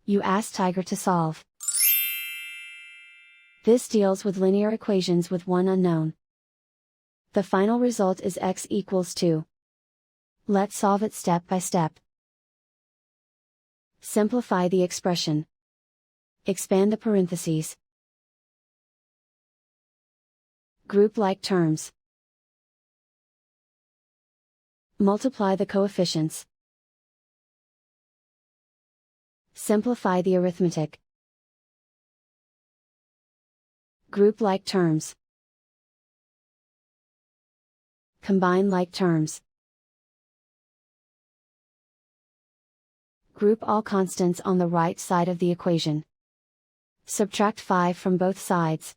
You ask Tiger to solve. This deals with linear equations with one unknown. The final result is x equals 2. Let's solve it step by step. Simplify the expression. Expand the parentheses. Group like terms. Multiply the coefficients. Simplify the arithmetic. Group like terms. Combine like terms. Group all constants on the right side of the equation. Subtract 5 from both sides.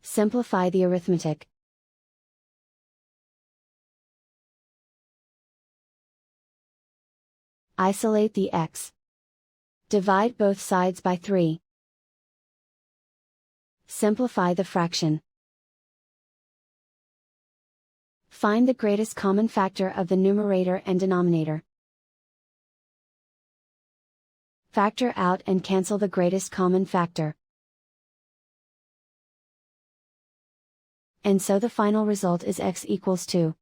Simplify the arithmetic. Isolate the x. Divide both sides by 3. Simplify the fraction. Find the greatest common factor of the numerator and denominator. Factor out and cancel the greatest common factor. And so the final result is x equals 2.